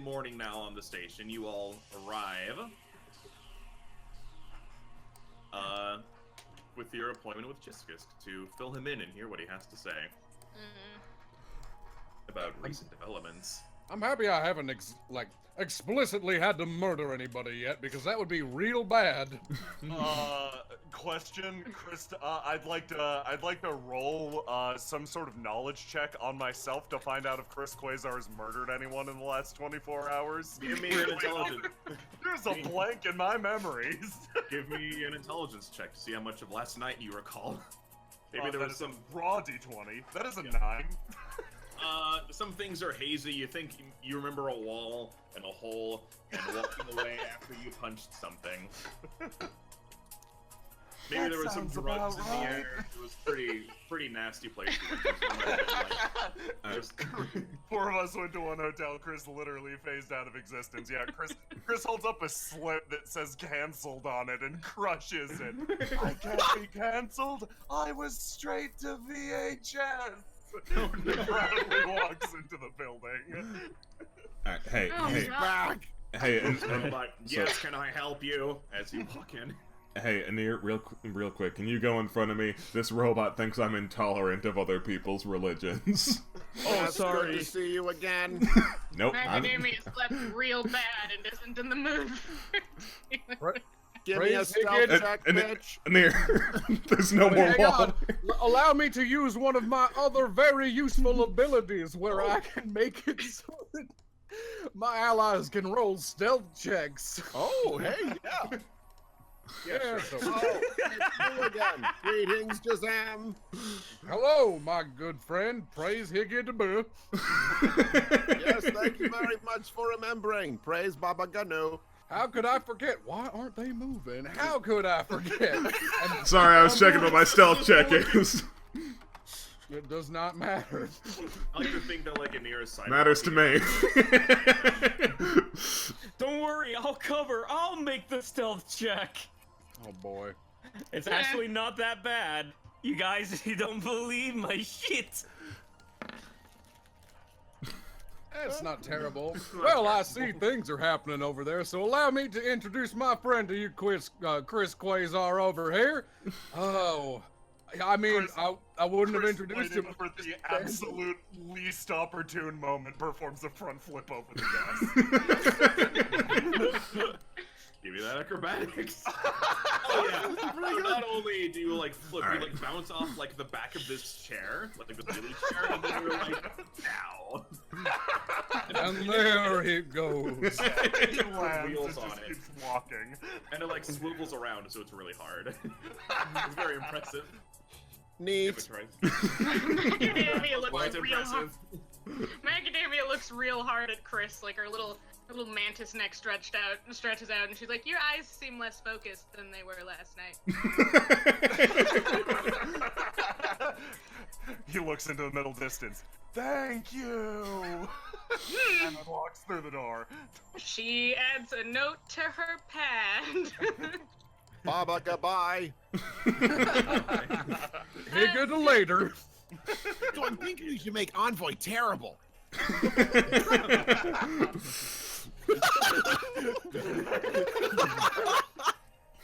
morning now on the station. You all arrive. With your appointment with Chiskisk to fill him in and hear what he has to say about recent developments. I'm happy I haven't explicitly had to murder anybody yet, because that would be real bad. Question, Chris. I'd like to roll some sort of knowledge check on myself to find out if Chris Quasar has murdered anyone in the last 24 hours. Give me an intelligence. There's a blank in my memories. Give me an intelligence check to see how much of last night you recall. Maybe there was some raw d20. That is a 9. Some things are hazy. You think you remember a wall and a hole and walking away after you punched something. Maybe there was some drugs in the air. It was pretty nasty place. Four of us went to one hotel. Chris literally phased out of existence. Yeah, Chris holds up a slip that says "canceled" on it and crushes it. I can't be canceled. I was straight to VHS. Proudly walks into the building. Hey, back. Hey, yes, can I help you? As you walk in. Hey, Anir, real quick, can you go in front of me? This robot thinks I'm intolerant of other people's religions. Oh, sorry. Good to see you again. Nope. Macadamia slept real bad and isn't in the mood. Give me a stealth check, bitch. Anir, there's no more wall. Allow me to use one of my other very useful abilities where I can make it so that my allies can roll stealth checks. Oh, hey, yeah. Yeah, sure. Oh, it's you again. Greetings, Jazam. Hello, my good friend. Praise Higgity-boo. Yes, thank you very much for remembering. Praise Baba Ganu. How could I forget? Why aren't they moving? How could I forget? Sorry, I was checking what my stealth check is. It does not matter. I like to think that like a nearest side matters to me. Don't worry, I'll cover. I'll make the stealth check. Oh boy. It's actually not that bad. You guys, you don't believe my shit. That's not terrible. Well, I see things are happening over there, so allow me to introduce my friend to you, Chris Quasar over here. Oh, I mean, I wouldn't have introduced him for the absolute least opportune moment. Performs a front flip over the desk. Give me that acrobatics. Oh yeah. So not only do you like flip, you like bounce off like the back of this chair, like the Billy chair, and then you're like, ow. And there it goes. He lands wheels and on just it. keeps walking. And it like swivels around, so it's really hard. It's very impressive. Neat. Macadamia looks Quite real hard. impressive. Macadamia looks real hard at Chris, like her little mantis neck stretches out, and she's like, "Your eyes seem less focused than they were last night." He looks into the middle distance. Thank you. And then walks through the door. She adds a note to her pad. Baba, goodbye. Higgity later. So I'm thinking you should make Envoy terrible.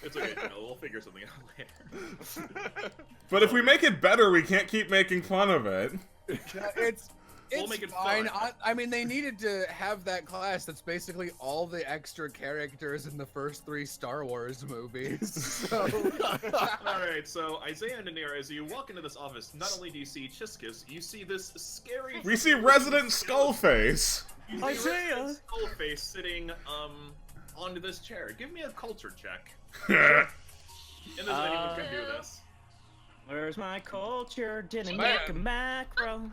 It's okay, we'll figure something out later. But if we make it better, we can't keep making fun of it. We'll make it fine. fun. I mean, they needed to have that class that's basically all the extra characters in the first 3 Star Wars movies. So. Alright, so Isaiah and Anir, as you walk into this office, not only do you see Chiskisk, you see this scary... We see Resident Skullface. You see Isaiah! Resident Skullface sitting, onto this chair. Give me a culture check. And there's anyone who can do this. Where's my culture? Didn't Man. make a macro.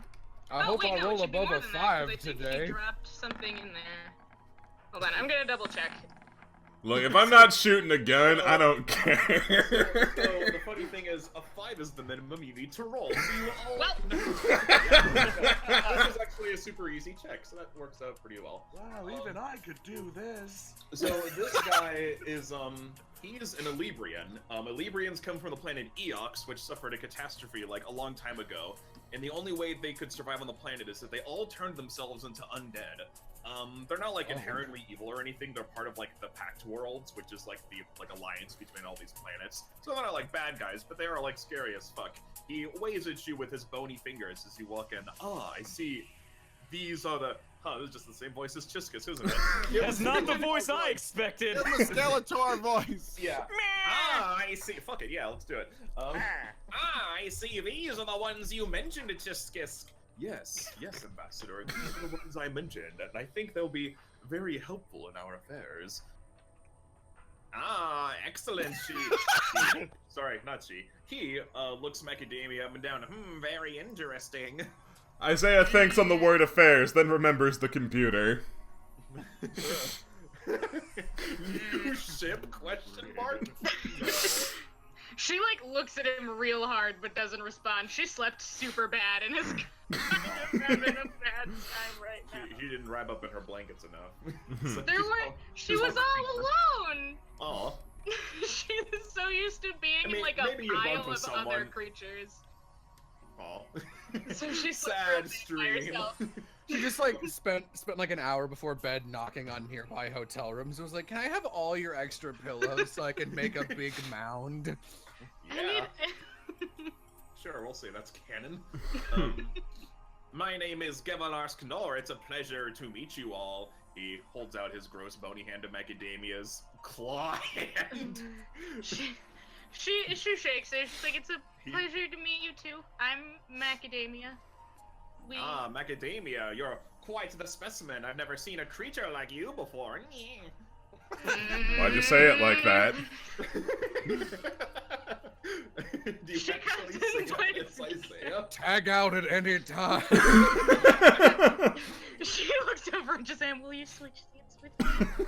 I hope wait, I no, it roll should be above more a than that, 5 'cause I think today. he dropped something in there. Hold on, I'm gonna double check. Look, if I'm not shooting a gun, I don't care. So the funny thing is, a 5 is the minimum you need to roll. So you all Well. this is actually a super easy check, so that works out pretty well. Wow, even I could do this. So this guy is he is an Elibrian. Elibrians come from the planet Eox, which suffered a catastrophe like a long time ago. And the only way they could survive on the planet is that they all turned themselves into undead. They're not like inherently evil or anything. They're part of like the Pact Worlds, which is like the alliance between all these planets. So they're not like bad guys, but they are like scary as fuck. He waves at you with his bony fingers as you walk in. Ah, I see. These are the. This is just the same voice as Chiskisk, isn't it? That's not the voice I expected. It's the Skeletor voice. Yeah. I see. Fuck it. Yeah, let's do it. I see. These are the ones you mentioned, Chiskisk. Yes, Ambassador. These are the ones I mentioned, and I think they'll be very helpful in our affairs. Excellent. Sorry, not she. He looks Macadamia up and down. Very interesting. Isaiah thinks on the word affairs, then remembers the computer. New ship? Question mark? No. She like looks at him real hard but doesn't respond. She slept super bad and is kind of having a bad time right now. She didn't wrap up in her blankets enough. So she was all alone. Aw. She was so used to being in like a pile of other creatures. Aw. So she's sad stream. She just like spent like an hour before bed knocking on nearby hotel rooms. It was like, can I have all your extra pillows so I can make a big mound? Yeah. Sure, we'll see. That's canon. My name is Keenarnor. It's a pleasure to meet you all. He holds out his gross bony hand to Macadamia's claw hand. She shakes it. She's like, it's a pleasure to meet you too. I'm Macadamia. Macadamia, you're quite the specimen. I've never seen a creature like you before. Why'd you say it like that? Do you actually say this, Isaiah? Tag out at any time. She looks over and just saying, will you switch seats with me?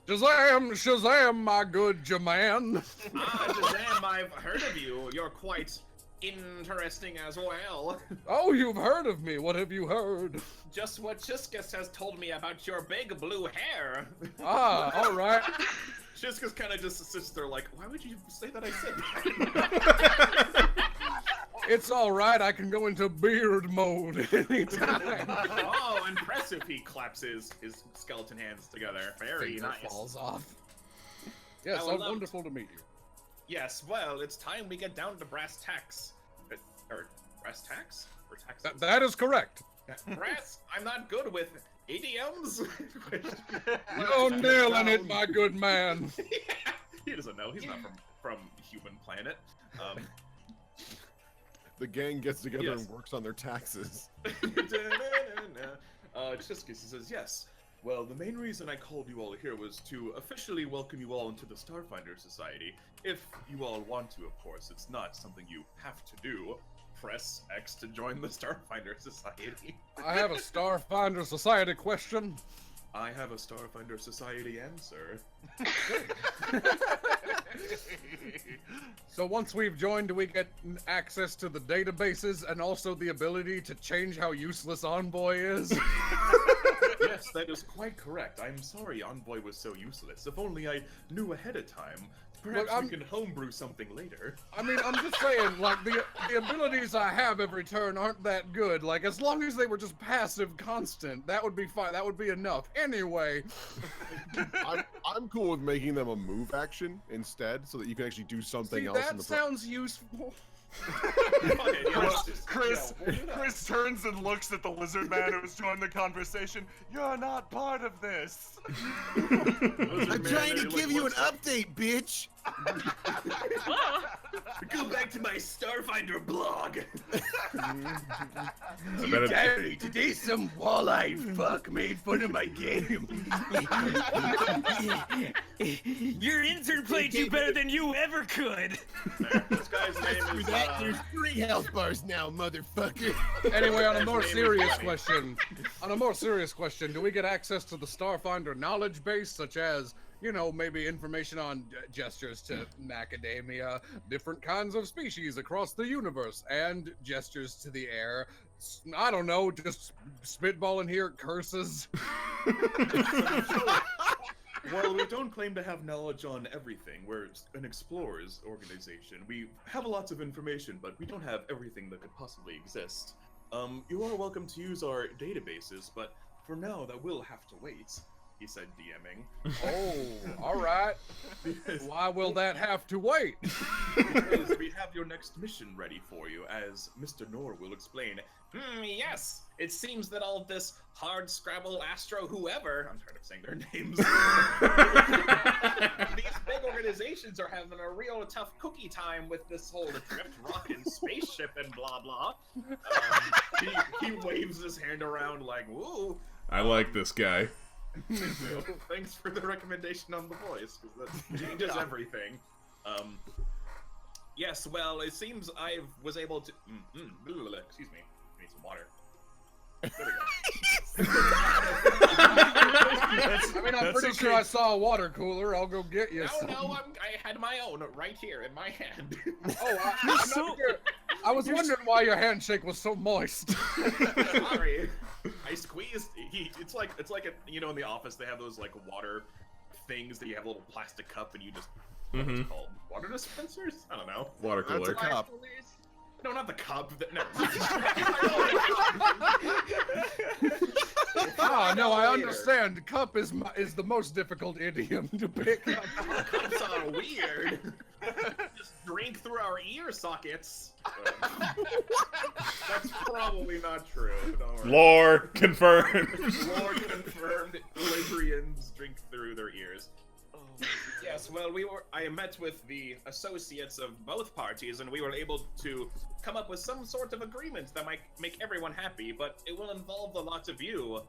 Shazam, my good Jaman. Shazam, I've heard of you. You're quite interesting as well. Oh, you've heard of me. What have you heard? Just what Chiskisk has told me about your big blue hair. All right. Chiskisk kind of just sits there like, why would you say that I said that? It's all right. I can go into beard mode anytime. Oh, impressive. He claps his skeleton hands together. Very Finger nice. falls off. Yes, so wonderful to meet you. Yes, well, it's time we get down to brass tacks. Or brass tacks? Or taxes? That is correct. Brass? I'm not good with idioms. You're nailing it, my good man. He doesn't know. He's not from human planet. The gang gets together and works on their taxes. Chiskisk says, yes. Well, the main reason I called you all here was to officially welcome you all into the Starfinder Society. If you all want to, of course. It's not something you have to do. Press X to join the Starfinder Society. I have a Starfinder Society question. I have a Starfinder Society answer. So once we've joined, do we get access to the databases and also the ability to change how useless Envoy is? Yes, that is quite correct. I'm sorry Envoy was so useless. If only I knew ahead of time. Perhaps we can homebrew something later. I mean, I'm just saying, like, the abilities I have every turn aren't that good. Like, as long as they were just passive constant, that would be fine. That would be enough. Anyway. I'm cool with making them a move action instead, so that you can actually do something else. That sounds useful. Chris turns and looks at the lizard man who was joining the conversation. You're not part of this. I'm trying to give you an update, bitch. Go back to my Starfinder blog. Gary, today some walleye fuck made fun of my game. Your intern played you better than you ever could. This guy's name is There's 3 health bars now, motherfucker. Anyway, on a more serious question, do we get access to the Starfinder knowledge base, such as, you know, maybe information on gestures to Macadamia, different kinds of species across the universe, and gestures to the air? I don't know, just spitballing here, curses. Well, we don't claim to have knowledge on everything. We're an explorers organization. We have lots of information, but we don't have everything that could possibly exist. You are welcome to use our databases, but For now, that will have to wait, he said, DMing. Oh, all right. Why will that have to wait? Because we have your next mission ready for you, as Mr. Nor will explain. Yes, it seems that all this hard scrabble astro whoever, I'm tired of saying their names. These big organizations are having a real tough cookie time with this whole drift rocket spaceship and blah blah. He waves his hand around like, woo. I like this guy. Thanks for the recommendation on the voice, because that changes everything. Yes, well, it seems I was able to. Excuse me, I need some water. There we go. I mean, I'm pretty sure I saw a water cooler. I'll go get you some. No, I had my own right here in my hand. Oh, I'm not sure. I was wondering why your handshake was so moist. Sorry, I squeezed. It's like you know, in the office they have those like water things that you have a little plastic cup and you just. What is it called? Water dispensers? I don't know. Water cooler. That's a cup. No, not the cup. No. Ah, no, I understand. Cup is the most difficult idiom to pick up. Cups are weird. Just drink through our ear sockets. That's probably not true. Don't worry. Lore confirmed. Lore confirmed. Librians drink through their ears. Yes, well, I met with the associates of both parties, and we were able to come up with some sort of agreement that might make everyone happy, but it will involve a lot of you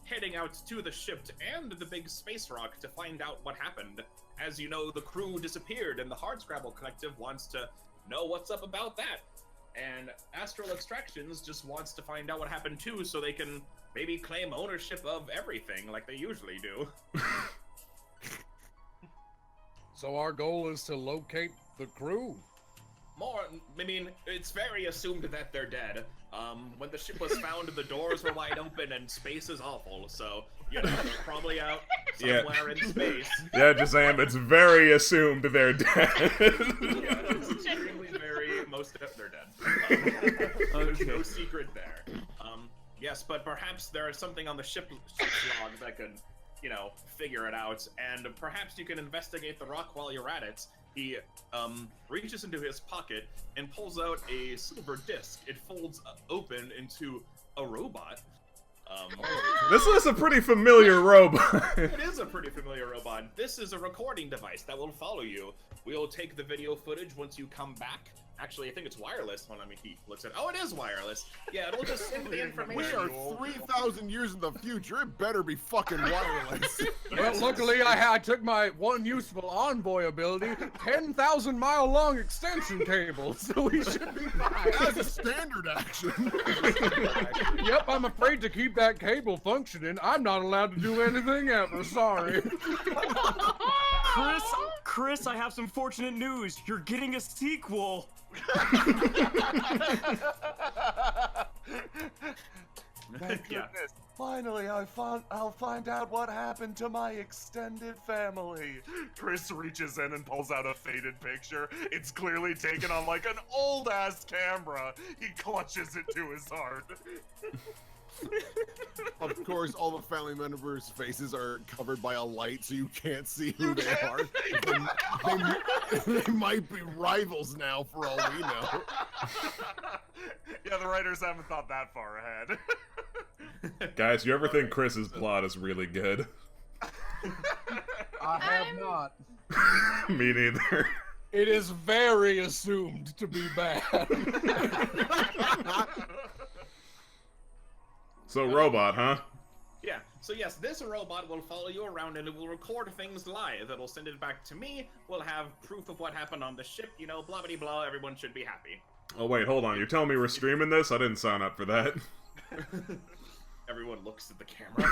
heading out to the ship and the big space rock to find out what happened. As you know, the crew disappeared, and the Hardscrabble Collective wants to know what's up about that. And Astral Extractions just wants to find out what happened too, so they can maybe claim ownership of everything like they usually do. So our goal is to locate the crew. I mean, it's very assumed that they're dead. When the ship was found, the doors were wide open and space is awful, so, you know, they're probably out somewhere in space. Yeah, Jazam, it's very assumed they're dead. Yeah, it's extremely most of they're dead. There's no secret there. Yes, but perhaps there is something on the ship's log that could, you know, figure it out, and perhaps you can investigate the rock while you're at it. He reaches into his pocket and pulls out a silver disc. It folds open into a robot. This is a pretty familiar robot. It is a pretty familiar robot. This is a recording device that will follow you. We'll take the video footage once you come back. Actually, I think it's wireless. Hold on, he looks at it. Oh, it is wireless. Yeah, it'll just send the information. We are 3,000 years in the future. It better be fucking wireless. Well, luckily I took my one useful envoy ability, 10,000 mile long extension cable, so we should be fine. That's a standard action. Yep, I'm afraid to keep that cable functioning. I'm not allowed to do anything ever, sorry. Chris, I have some fortunate news. You're getting a sequel. Yeah. Finally, I'll find out what happened to my extended family. Chris reaches in and pulls out a faded picture. It's clearly taken on like an old-ass camera. He clutches it to his heart. Of course, all the family members' faces are covered by a light, so you can't see who they are. They might be rivals now, for all we know. Yeah, the writers haven't thought that far ahead. Guys, you ever think Chris's plot is really good? I have not. Me neither. It is very assumed to be bad. So, robot, huh? Yeah, so yes, this robot will follow you around and it will record things live. It'll send it back to me. We'll have proof of what happened on the ship, you know, blah blah blah. Everyone should be happy. Oh, wait, hold on. You're telling me we're streaming this? I didn't sign up for that. Everyone looks at the camera.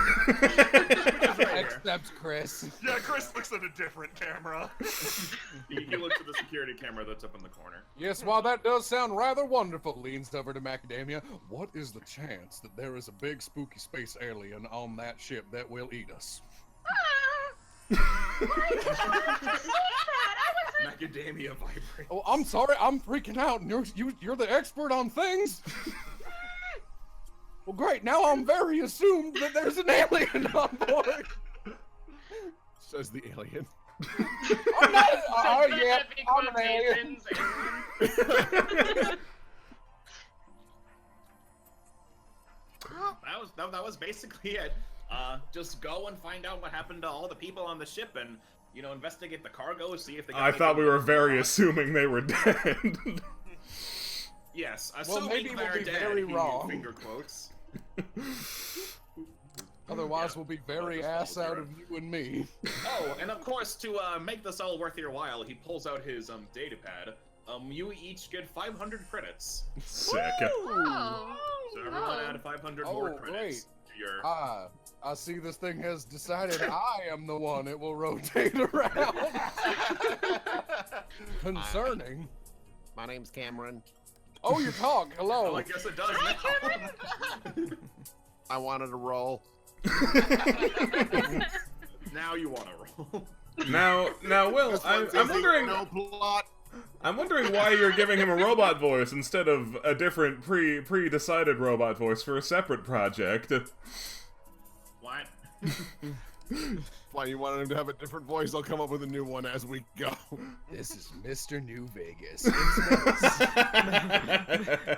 Except Chris. Yeah, Chris looks at a different camera. He looks at the security camera that's up in the corner. Yes, while that does sound rather wonderful, leans over to Macadamia. What is the chance that there is a big spooky space alien on that ship that will eat us? Macadamia vibrates. Oh, I'm sorry, I'm freaking out. And you're the expert on things. Well, great. Now I'm very assumed that there's an alien on board. Says the alien. I'm not. Oh, Says yeah. the I'm an alien. quotations That was basically it. Just go and find out what happened to all the people on the ship, and investigate the cargo, see if they. I thought we were very assuming they were dead. Yes, Well, assuming maybe we'll they're be dead. very he wrong. Finger quotes. Otherwise, Yeah. we'll be very Just ass follow out zero. of you and me. Oh, and of course, to make this all worth your while, he pulls out his data pad. You each get 500 credits. Sick. Oh. So everyone Oh. add 500 Oh, more credits to your. I see this thing has decided I am the one it will rotate around. Concerning. My name's Cameron. Oh, you talk. Hello. Oh, I guess it does now. I wanted to roll. Now you want to roll. Now, Will, This I'm one's easy, wondering. No plot. I'm wondering why you're giving him a robot voice instead of a different pre-decided robot voice for a separate project. What? Why you wanted him to have a different voice? I'll come up with a new one as we go. This is Mr. New Vegas.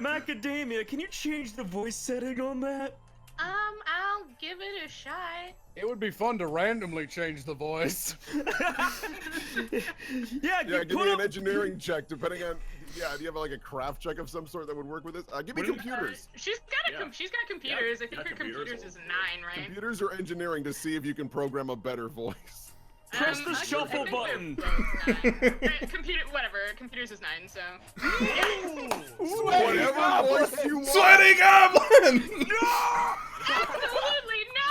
Macadamia, can you change the voice setting on that? I'll give it a shot. It would be fun to randomly change the voice. Yeah, Yeah, give put me up- an engineering check, depending on. Yeah, do you have like a craft check of some sort that would work with this? Give me computers. She's got she's got computers. I think her computers is 9, right? Computers or engineering to see if you can program a better voice. Press the I shuffle think they're button. both 9. Computer, whatever. Computers is 9, so. Whatever voice you want. Sweaty Goblin! Absolutely not.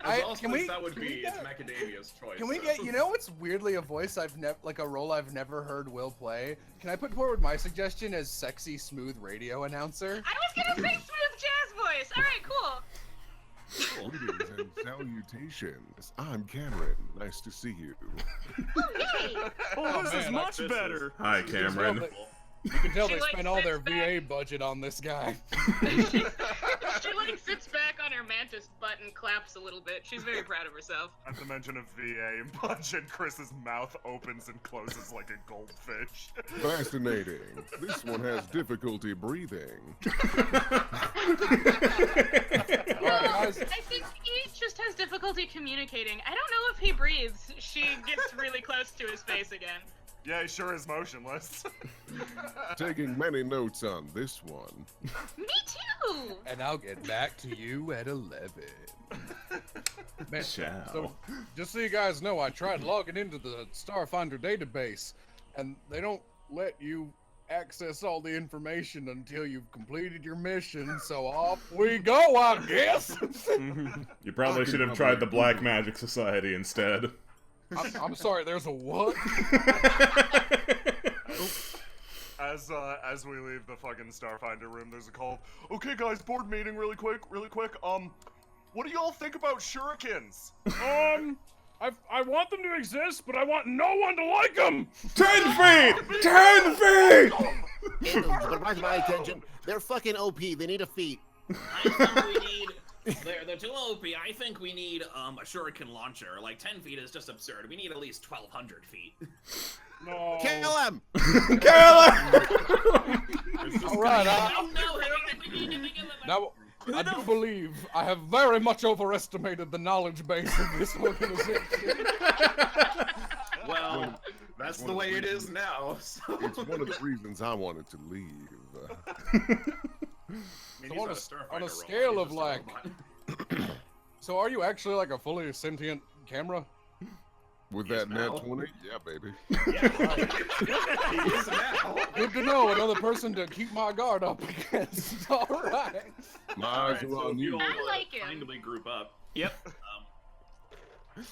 That would be it's Macadamia's choice. Can we so. get, what's weirdly a voice like a role I've never heard Will play? Can I put forward my suggestion as sexy, smooth radio announcer? I was gonna say smooth jazz voice. All right, cool. Greetings and salutations. I'm Cameron. Nice to see you. Hey. Oh, this is man, much this is- better. Hi, Cameron. You can tell She, they like, spent all their sits back. VA budget on this guy. She like sits back on her mantis butt and claps a little bit. She's very proud of herself. At the mention of VA budget, Chris's mouth opens and closes like a goldfish. Fascinating. This one has difficulty breathing. Guys. I think he just has difficulty communicating. I don't know if he breathes. She gets really close to his face again. Yeah, he sure is motionless. Taking many notes on this one. Me too. And I'll get back to you at 11. Man, Ciao. so, just so you guys know, I tried logging into the Starfinder database, and they don't let you access all the information until you've completed your mission, so off we go, I guess! You probably should have tried the Black Magic Society instead. I'm sorry, there's a what? As we leave the fucking Starfinder room, there's a call. Okay, guys, board meeting, really quick. What do y'all think about shurikens? I want them to exist, but I want no one to like them! 10 feet! 10 feet! But where's my attention? They're fucking OP. They need a feat. I think we need. They're too OP. I think we need a shuriken launcher. Like 10 feet is just absurd. We need at least 1,200 feet. No. Kill him! Alright, We need to think of it. now, I do believe I have very much overestimated the knowledge base of this organization. Well, that's the way it is now. So. It's one of the reasons I wanted to leave. So on a scale of like, so are you actually like a fully sentient camera? With Yes, that now. nat 20? Yeah, baby. He is now. Good to know, another person to keep my guard up against. All right. My All eyes right, are so on if you. you'll I like him. kindly group up. Yep.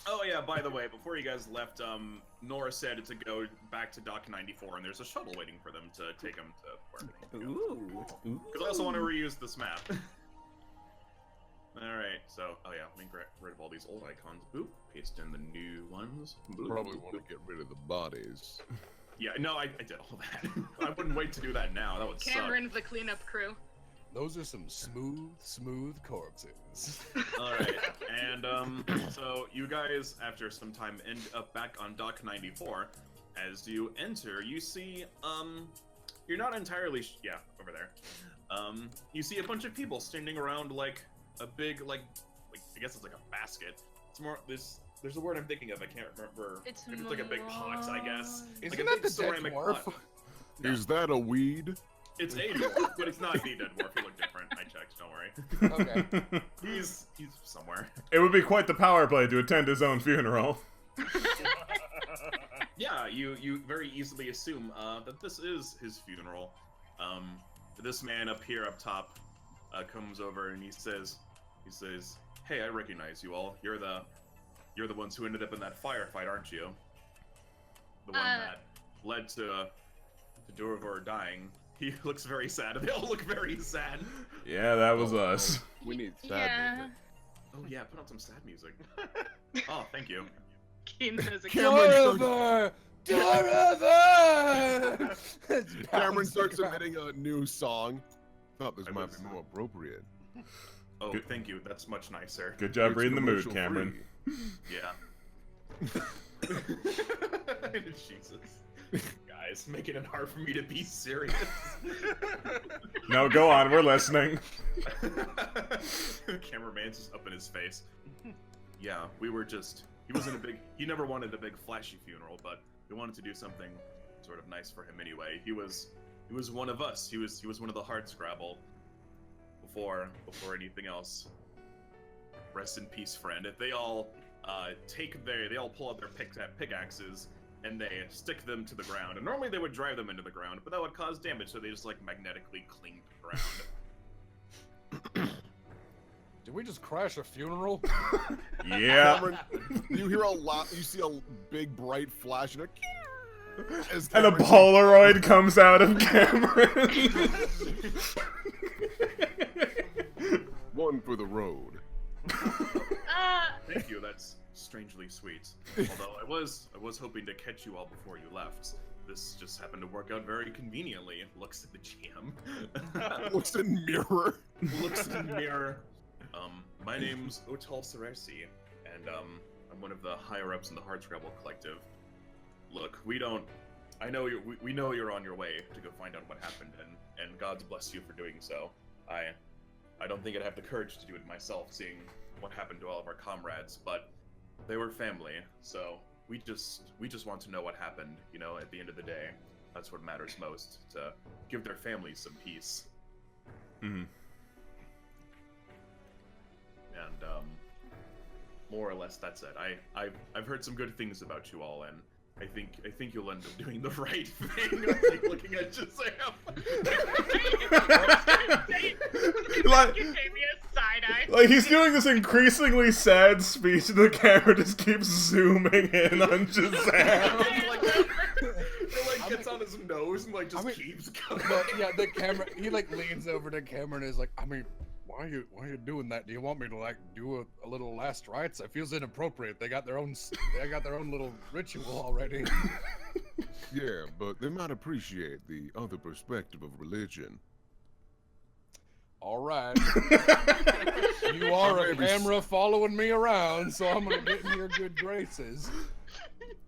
Oh yeah, by the way, before you guys left, Nora said to go back to Dock 94, and there's a shuttle waiting for them to take them to where they need to go. Ooh. Because I also want to reuse this map. Alright, so, oh yeah, let me get rid of all these old icons. Boop, paste in the new ones. Boop, Probably boop, want to get rid of the bodies. Yeah, no, I did all that. I wouldn't wait to do that now, that would Cameron, the cleanup crew. Those are some smooth corpses. All right, and so you guys, after some time, end up back on Dock 94. As you enter, you see, you're not entirely, yeah, over there. You see a bunch of people standing around like a big, like I guess it's like a basket. It's more There's a word I'm thinking of. I can't remember. It's like a big pot, I guess. Isn't like a that big the ceramic dead dwarf? pot. Is that a weed? It's a dwarf, but it's not the dead dwarf. He looked different. I checked. Don't worry. Okay. He's somewhere. It would be quite the power play to attend his own funeral. Yeah, you very easily assume that this is his funeral. This man up here, up top, comes over and he says, "Hey, I recognize you all. You're the ones who ended up in that firefight, aren't you? The one that led to Durvor dying." He looks very sad. They all look very sad. Yeah, that was us. We need sad Yeah. music. Oh yeah, put on some sad music. Oh, thank you. Keen says it. Durvor! Durvor! Cameron starts submitting a new song. Thought this I might was- be more appropriate. Oh, Good. thank you. That's much nicer. Good job It's reading the mood, commercial Cameron. free. Yeah. Jesus. Guys, making it hard for me to be serious. No, go on, we're listening. Cameraman's just up in his face. Yeah, he never wanted a big flashy funeral, but we wanted to do something sort of nice for him anyway. He was one of us. He was one of the Hardscrabble before anything else. Rest in peace, friend. If they all they all pull out their pickaxes and they stick them to the ground. And normally they would drive them into the ground, but that would cause damage, so they just like magnetically cling to the ground. Did we just crash a funeral? Yeah. Cameron, you hear a lot. You see a big bright flash and And a Polaroid comes out of Cameron. One for the road. Thank you, that's strangely sweet. Although I was hoping to catch you all before you left. This just happened to work out very conveniently. Looks at the GM. Looks in mirror. Looks in the mirror. My name's Otal Seresi, and I'm one of the higher ups in the Hardscrabble Collective. Look, we know you're on your way to go find out what happened, and God's bless you for doing so. I don't think I'd have the courage to do it myself, seeing what happened to all of our comrades, but they were family, so we just want to know what happened, you know, at the end of the day. That's what matters most, to give their families some peace. Mm-hmm. And more or less that's it. I've heard some good things about you all, and I think you'll end up doing the right thing. Like looking at Shazam. Like- You gave me a side eye. Like, he's doing this increasingly sad speech, and the camera just keeps zooming in on Shazam. It like gets on his nose and like just keeps going. But yeah, the camera. He like leans over to Cameron and is like, I mean, why are you doing that? Do you want me to like do a little last rites? It feels inappropriate. They got their own little ritual already. Yeah, but they might appreciate the other perspective of religion. All right. You are a camera following me around, so I'm gonna get in your good graces.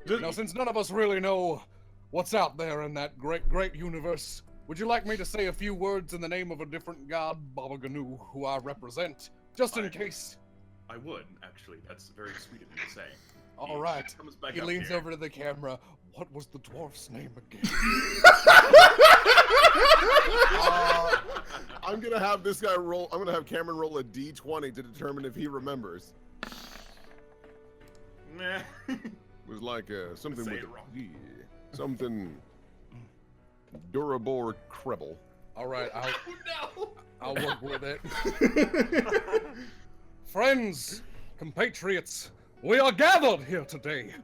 Now, since none of us really know what's out there in that great universe, would you like me to say a few words in the name of a different god, Baba Ganu, who I represent, just in case? I would, actually. That's very sweet of you to say. All right. Comes back He up leans here. over to the camera. What was the dwarf's name again? I'm gonna have this guy roll. I'm gonna have Cameron roll a d20 to determine if he remembers. Nah. It was like something Say with it wrong. yeah, something Durabor Krebel. All right, Oh no! I'll work with it. Friends, compatriots, we are gathered here today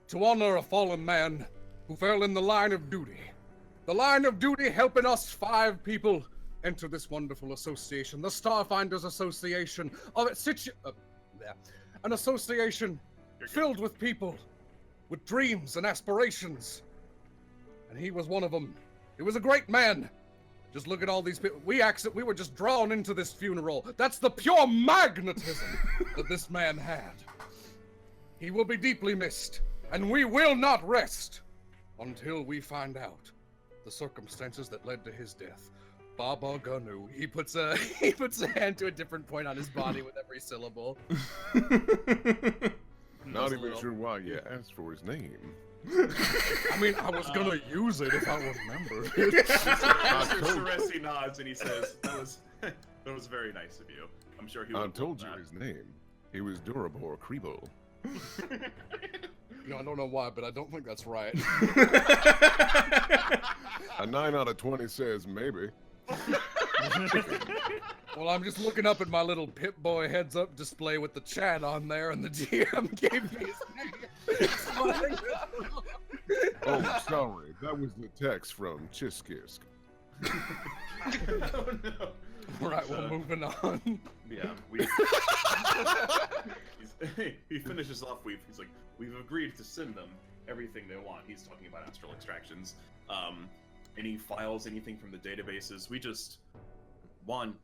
to honor a fallen man who fell in the line of duty. The line of duty helping us 5 people enter this wonderful association, the Starfinders Association of an association filled with people with dreams and aspirations. And he was one of them. He was a great man. Just look at all these people. We were just drawn into this funeral. That's the pure magnetism that this man had. He will be deeply missed, and we will not rest until we find out the circumstances that led to his death. Baba Ganu. He puts a hand to a different point on his body with every syllable. Not even sure why you asked for his name. I mean, I was gonna use it if I remember. Mr. Ceresi nods and he says, that was very nice of you. I'm sure he would I have told you that. his name. He was durable or Kribo. I don't know why, but I don't think that's right. A 9 out of 20 says maybe. Well, I'm just looking up at my little Pip-Boy heads-up display with the chat on there, and the GM gave me his name. Oh, sorry. That was the text from Chiskisk. Oh no. All right, well, moving on. Yeah, he finishes off. He's like, we've agreed to send them everything they want. He's talking about astral extractions. Any files, anything from the databases. We just want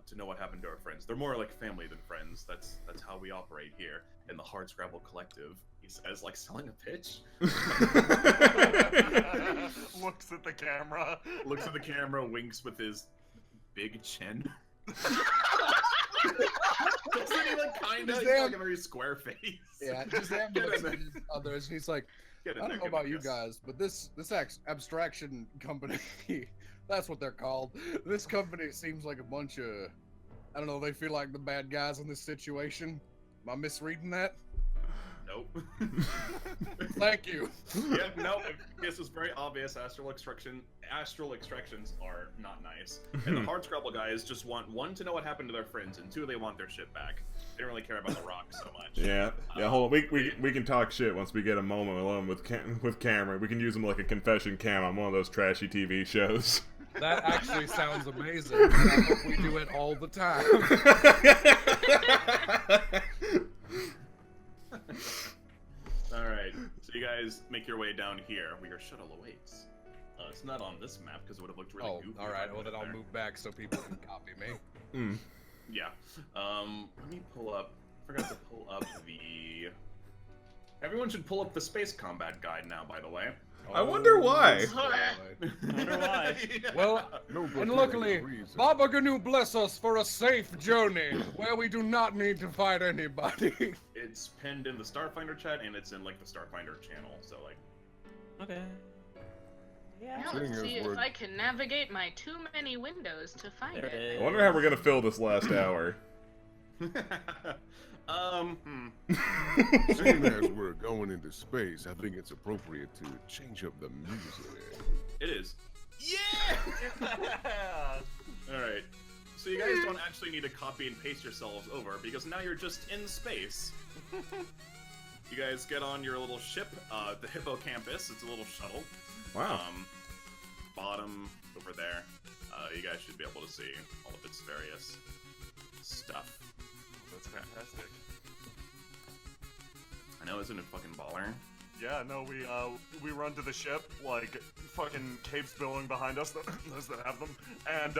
to know what happened to our friends. They're more like family than friends. That's how we operate here in the Hardscrabble Collective. He says, like selling a pitch. Looks at the camera. Looks at the camera, winks with his big chin. Doesn't he like kinda? He's like a very square face. Yeah, just looks at his others, and he's like, I don't know about you guys, but this abstraction company, that's what they're called. This company seems like a bunch of, I don't know, they feel like the bad guys in this situation. Am I misreading that? Nope. Thank you. Yeah, no, this is very obvious. Astral extractions are not nice. And the Hardscrabble guys just want, one, to know what happened to their friends, and two, they want their shit back. They don't really care about the rock so much. Yeah, hold on. We can talk shit once we get a moment alone with Cameron. We can use him like a confession cam on one of those trashy TV shows. That actually sounds amazing. I hope we do it all the time. Alright, so you guys make your way down here where your shuttle awaits. It's not on this map because it would have looked really goofy. Alright, well then I'll move back so people can copy me. Mm. Yeah. Let me pull up. Forgot to pull up the. Everyone should pull up the space combat guide now, by the way. I wonder why. Wonder why. Well, and luckily, Baba Ganu bless us for a safe journey where we do not need to fight anybody. It's pinned in the Starfinder chat and it's in like the Starfinder channel, so like. Okay. Yeah. Now let's see if I can navigate my too many windows to find There it it. is. I wonder how we're gonna fill this last hour. Seeing as we're going into space, I think it's appropriate to change up the music. It is. Yeah! Alright. So you guys don't actually need to copy and paste yourselves over, because now you're just in space. You guys get on your little ship, the Hippocampus. It's a little shuttle. Wow. Bottom over there. You guys should be able to see all of its various stuff. That's fantastic. I know, isn't it fucking baller? Yeah, no, we run to the ship, like, fucking capes billowing behind us, those that have them, and,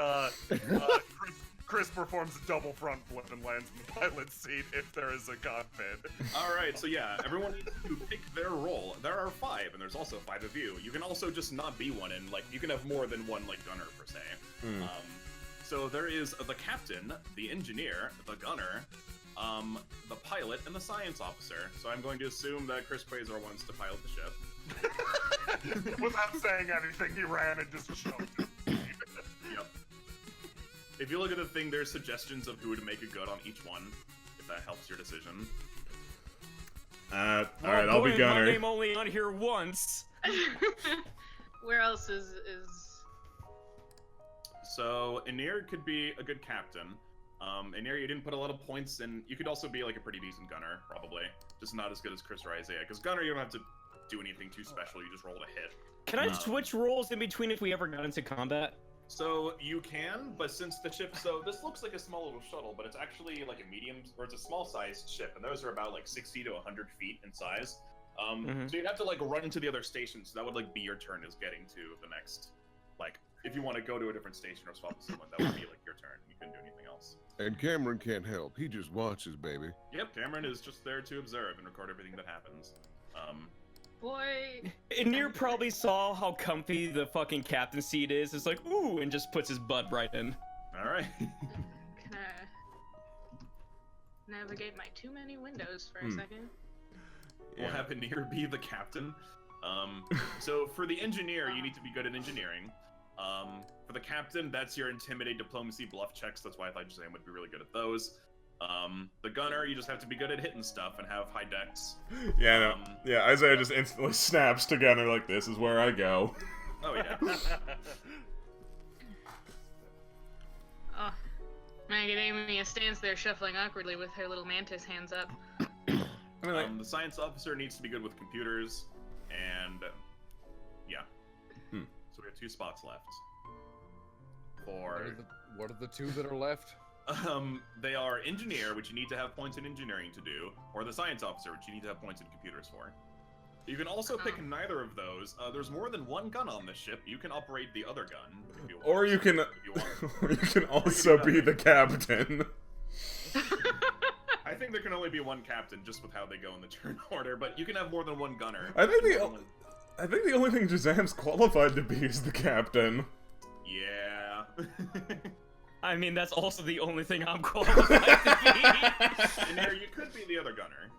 Chris performs a double front flip and lands in the pilot's seat if there is a cockpit. Alright, so yeah, everyone needs to pick their role. There are 5, and there's also 5 of you. You can also just not be one, and, like, you can have more than one, like, gunner, per se. So there is the captain, the engineer, the gunner, the pilot, and the science officer. So I'm going to assume that Chris Quasar wants to pilot the ship. Without saying anything, he ran and just jumped. Yep. If you look at the thing, there's suggestions of who would make a good on each one, if that helps your decision. Alright, I'll be gunner. My name only on here once. Where else is... So, Anir could be a good captain. Anir, you didn't put a lot of points in. You could also be like a pretty decent gunner, probably. Just not as good as Chris or Isaiah. Because gunner, you don't have to do anything too special. You just roll to hit. Can I switch roles in between if we ever got into combat? So, you can, but since the ship... So, this looks like a small little shuttle, but it's actually like a medium... Or it's a small-sized ship, and those are about like 60 to 100 feet in size. So you'd have to like run into the other station, so that would like be your turn as getting to the next, like, if you want to go to a different station or swap with someone, that would be like your turn. You couldn't do anything else. And Cameron can't help. He just watches, baby. Yep, Cameron is just there to observe and record everything that happens. Boy. Nir probably saw how comfy the fucking captain seat is. It's like, ooh, and just puts his butt right in. All right. Can I navigate my too many windows for a second? We'll have Nir be the captain. So for the engineer, you need to be good at engineering. For the captain, that's your intimidate, diplomacy, bluff checks. That's why I thought Sam would be really good at those. The gunner, you just have to be good at hitting stuff and have high dex. Yeah, no. Yeah, Isaiah just instantly snaps to Gunner like, this is where I go. Oh, yeah. Oh, Macadamia stands there shuffling awkwardly with her little mantis hands up. I mean, like, The science officer needs to be good with computers, and yeah. So we have 2 spots left. For What are the 2 that are left? they are engineer, which you need to have points in engineering to do, or the science officer, which you need to have points in computers for. You can also pick neither of those. There's more than one gun on the ship. You can operate the other gun if you want. or you can, if you want. or you can also be the captain. I think there can only be one captain, just with how they go in the turn order. But you can have more than one gunner. I think the only thing Jazam's qualified to be is the captain. Yeah. I mean, that's also the only thing I'm qualified to be. And there, you could be the other gunner.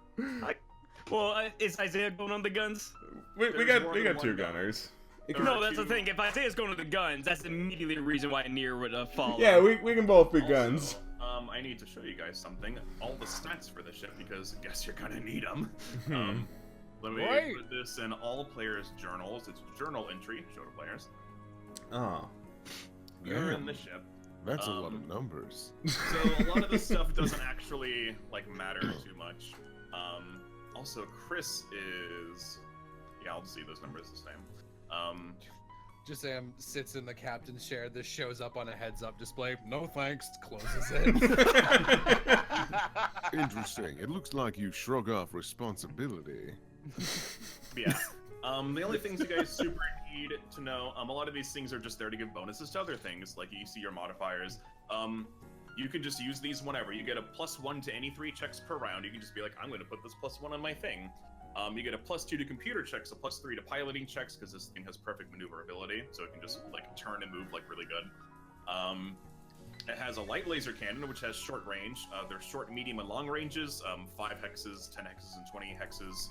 Well, is Isaiah going on the guns? We There's got more we than got 2 one gun. gunners. There No, are that's the 2 thing. If Isaiah's going to the guns, that's immediately the reason why Nir would follow. Yeah, we can both be Also, guns. I need to show you guys something. All the stats for the ship, because I guess you're gonna need them. Let me Right. put this in all players' journals. It's journal entry, show to players. Oh. You're Damn. in the ship. That's a lot of numbers. So a lot of this stuff doesn't actually like matter too much. Also, Chris is. Yeah, I'll just see those numbers the same. Jazam sits in the captain's chair. This shows up on a heads-up display. No thanks. Closes it. Interesting. It looks like you shrug off responsibility. Yeah. The only things you guys super need to know, a lot of these things are just there to give bonuses to other things, like you see your modifiers. You can just use these whenever. You get a +1 to any 3 checks per round. You can just be like, I'm going to put this +1 on my thing. You get a +2 to computer checks, a +3 to piloting checks, because this thing has perfect maneuverability, so it can just like turn and move like really good. It has a light laser cannon, which has short range. There's short, medium, and long ranges. 5 hexes, 10 hexes, and 20 hexes.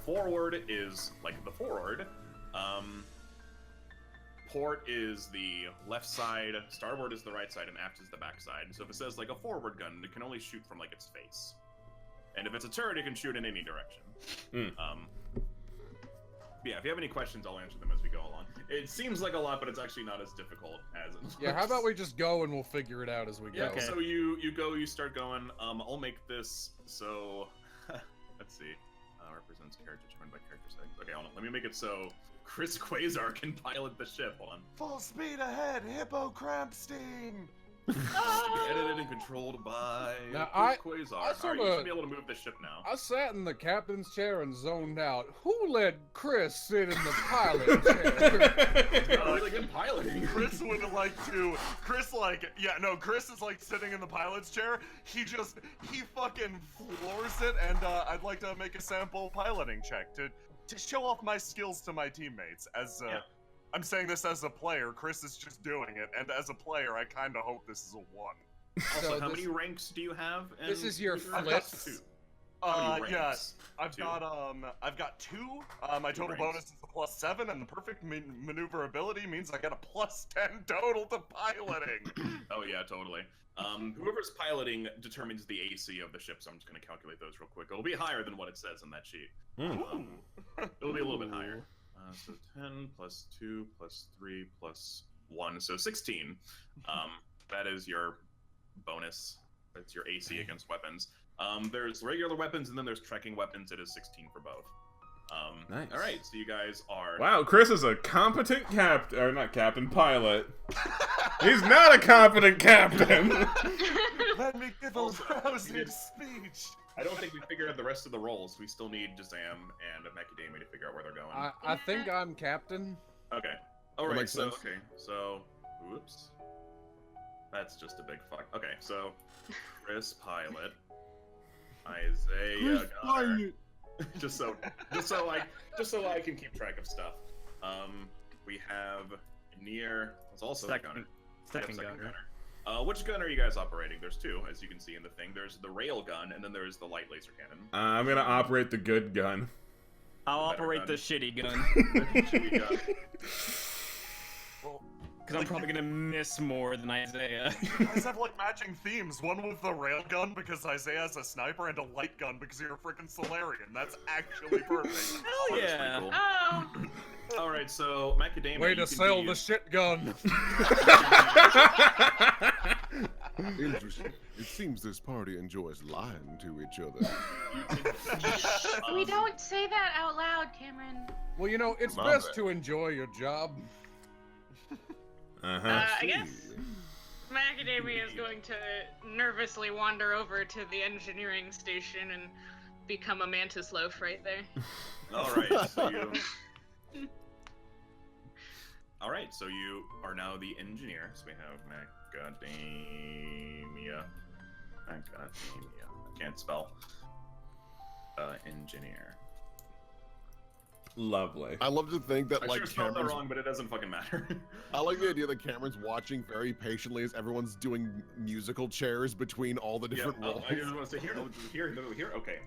Forward is like the forward. Port is the left side, starboard is the right side, and aft is the back side. So if it says like a forward gun, it can only shoot from like its face. And if it's a turret, it can shoot in any direction. Yeah, if you have any questions, I'll answer them as we go along. It seems like a lot, but it's actually not as difficult as it looks. Yeah, how about we just go and we'll figure it out as we go. Yeah, Okay. so you go, you start going. I'll make this so. Let's see. Represents character determined by character settings. Okay, hold on. Let me make it so Chris Quasar can pilot the ship. Hold on. Full speed ahead, Hippo Cramp Steam! Edited and controlled by Now, Chris Quasar. I Alright, sorta- you should be able to move the ship now. I sat in the captain's chair and zoned out. Who let Chris sit in the pilot chair? Really good piloting. Chris would like to. Chris is like sitting in the pilot's chair. He fucking floors it, and I'd like to make a sample piloting check to show off my skills to my teammates. As I'm saying this as a player, Chris is just doing it, and as a player, I kind of hope this is a 1. Also, So how this- many ranks do you have? This is your I've got flips? 2. How many Yeah, ranks? I've 2. got 2. My total ranks. bonus is a +7, and the perfect maneuverability means I get a +10 total to piloting. Oh yeah, totally. Whoever's piloting determines the AC of the ship, so I'm just going to calculate those real quick. It'll be higher than what it says in that sheet. It'll be a little bit higher. So 10 plus 2 plus 3 plus 1, so 16. That is your bonus. That's your AC against weapons. There's regular weapons, and then there's trekking weapons. It is 16 for both. Nice. All right, so you guys are. Wow, Chris is a competent pilot. He's not a competent captain. Let me give a Also, rousing you did- speech. I don't think we figured out the rest of the roles. We still need Jazam and Macadamia to figure out where they're going. I think I'm captain. Okay. All That right. makes So sense. okay. So, whoops. That's just a big fuck. Okay. So, Chris pilot, Isaiah gunner. just so I can keep track of stuff. We have Nier. It's also a gunner. Second gunner. Which gun are you guys operating? There's two, as you can see in the thing. There's the rail gun, and then there's the light laser cannon. I'm gonna operate the good gun. I'll Better operate gun. the shitty gun. Shitty gun. Because I'm probably gonna miss more than Isaiah. You guys have like matching themes. One with the railgun because Isaiah has a sniper, and a light gun because you're a freaking Solarian. That's actually perfect. Hell yeah. Cool. Oh. All right, so Macadamia. Way you to can sell be- the shit gun. Interesting. It seems this party enjoys lying to each other. We don't say that out loud, Cameron. Well, you know, it's My best bad. to enjoy your job. I guess Macadamia is going to nervously wander over to the engineering station and become a mantis loaf right there. All right, so you. All right, so you are now the engineer. So we have Macadamia. I can't spell. Engineer. Lovely. I love to think that I like sure spelled that Cameron's. wrong, but it doesn't fucking matter. I like the idea that Cameron's watching very patiently as everyone's doing musical chairs between all the different roles. I just want to say here, here. Okay.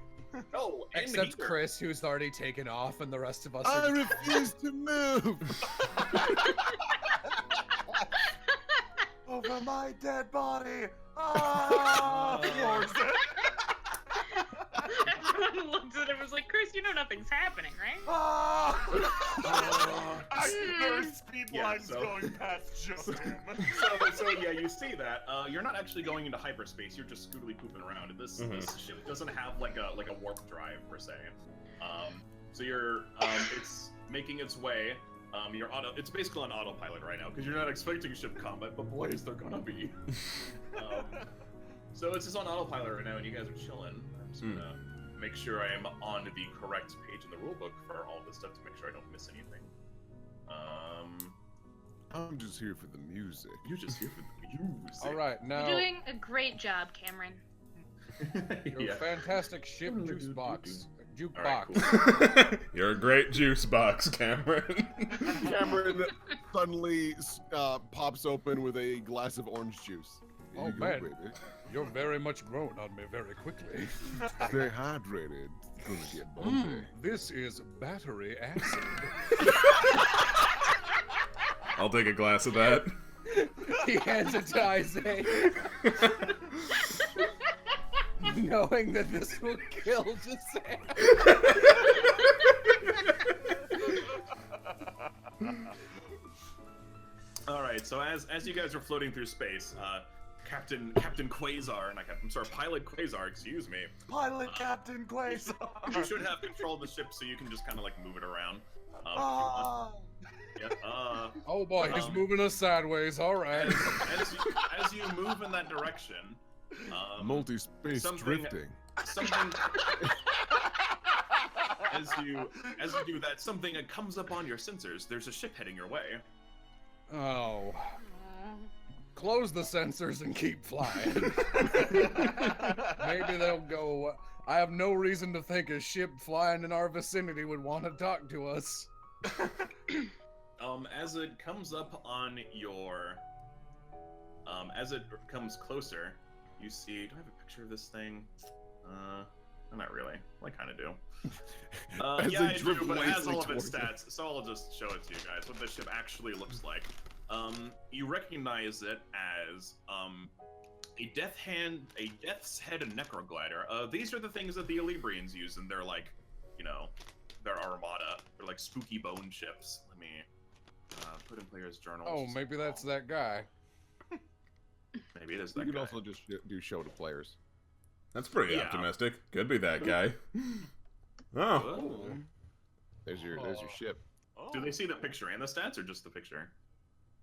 Oh, and Except here. Chris, who's already taken off, and the rest of us I are. refuse to move. Over my dead body. Ah! Roars it. Everyone looks at him and was like, Chris, you know nothing's happening, right? Ah! There's speed Yeah, lines so- going past just him. So yeah, you see that. You're not actually going into hyperspace. You're just scootily pooping around. This ship doesn't have like a warp drive per se. So you're it's making its way. It's basically on autopilot right now because you're not expecting ship combat, but boy, is there gonna be. So it's just on autopilot right now, and you guys are chilling. I'm just gonna make sure I am on the correct page in the rulebook for all this stuff to make sure I don't miss anything. I'm just here for the music. You're just here for the music. All right, now You're doing a great job, Cameron. your Yeah. fantastic ship juice box, All right, jukebox. cool. You're a great juice box, Cameron. Cameron suddenly pops open with a glass of orange juice. Here Oh, you go, man. baby. You're very much grown on me very quickly. Stay hydrated. It's gonna get bumpy. This is battery acid. I'll take a glass of that. He hands it to Isaiah, knowing that this will kill Jazam. All right, so as you guys are floating through space, Captain Quasar, Pilot Quasar, excuse me. Pilot Captain Quasar. You should have control of the ship, so you can just kind of like move it around. If you want. Ah! Yeah, Oh boy, he's moving us sideways. All right. as you move in that direction, Multi-space something- drifting. something as you do that, something comes up on your sensors. There's a ship heading your way. Oh. Close the sensors and keep flying. Maybe they'll go. I have no reason to think a ship flying in our vicinity would want to talk to us. As it comes up on your, as it comes closer, you see. Do I have a picture of this thing? Not really. Well, I kind of do. As Yeah, they I do, drift but it has lazily all of its toward you. stats, so I'll just show it to you guys what the ship actually looks like. You recognize it as a death's head and necroglider. These are the things that the Elibrians use in their their armada. They're like spooky bone ships. Let me put in player's journal. Oh, maybe that's that guy. Maybe it is You that can guy. also just do show to players. That's pretty Yeah. optimistic. Could be that guy. Oh, Whoa. There's your ship. Do they see the picture and the stats, or just the picture?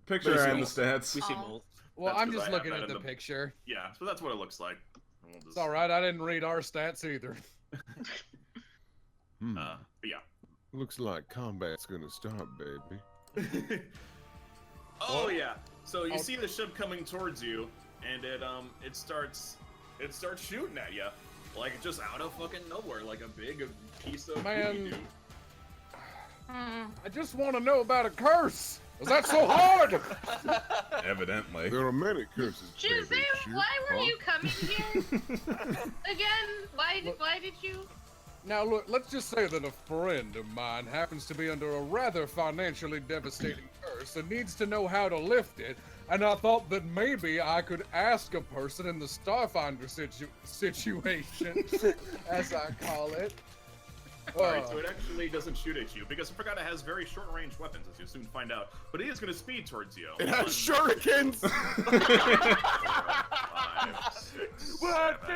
picture and the stats. We see Oh. both. Well, That's I'm 'cause just I have looking that at in the the- picture. Yeah, so that's what it looks like. We'll just, It's all right. I didn't read our stats either. but yeah. Looks like combat's gonna start, baby. Oh yeah. So you Oh. see the ship coming towards you, and it starts shooting at you, like just out of fucking nowhere, like a big piece of Man. doo-doo. I just want to know about a curse. Was that so hard? Evidently. There are many curses, baby. Shazam, Shoot, why were huh? you coming here? Again, why did you? Now look, let's just say that a friend of mine happens to be under a rather financially devastating curse and needs to know how to lift it, and I thought that maybe I could ask a person in the Starfinder situation, as I call it. Alright, so it actually doesn't shoot at you, because I forgot it has very short-range weapons, as you soon find out. But it is going to speed towards you. It has shurikens! 4, 5, 6, 7, 8,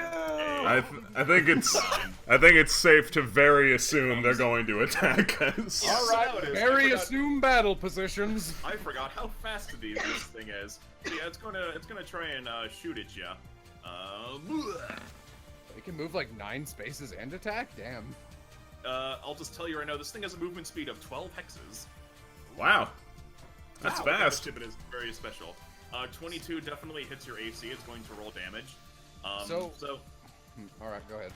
I think it's safe to very assume they're going to attack us. Yes, All right, now it is. very I forgot- assume battle positions. I forgot how fast this thing is. So yeah, it's gonna try and shoot at you. They can move like 9 spaces and attack? Damn. I'll just tell you right now, this thing has a movement speed of 12 hexes. Wow. That's fast. Ship it is very special. 22 definitely hits your AC. It's going to roll damage. All right, go ahead.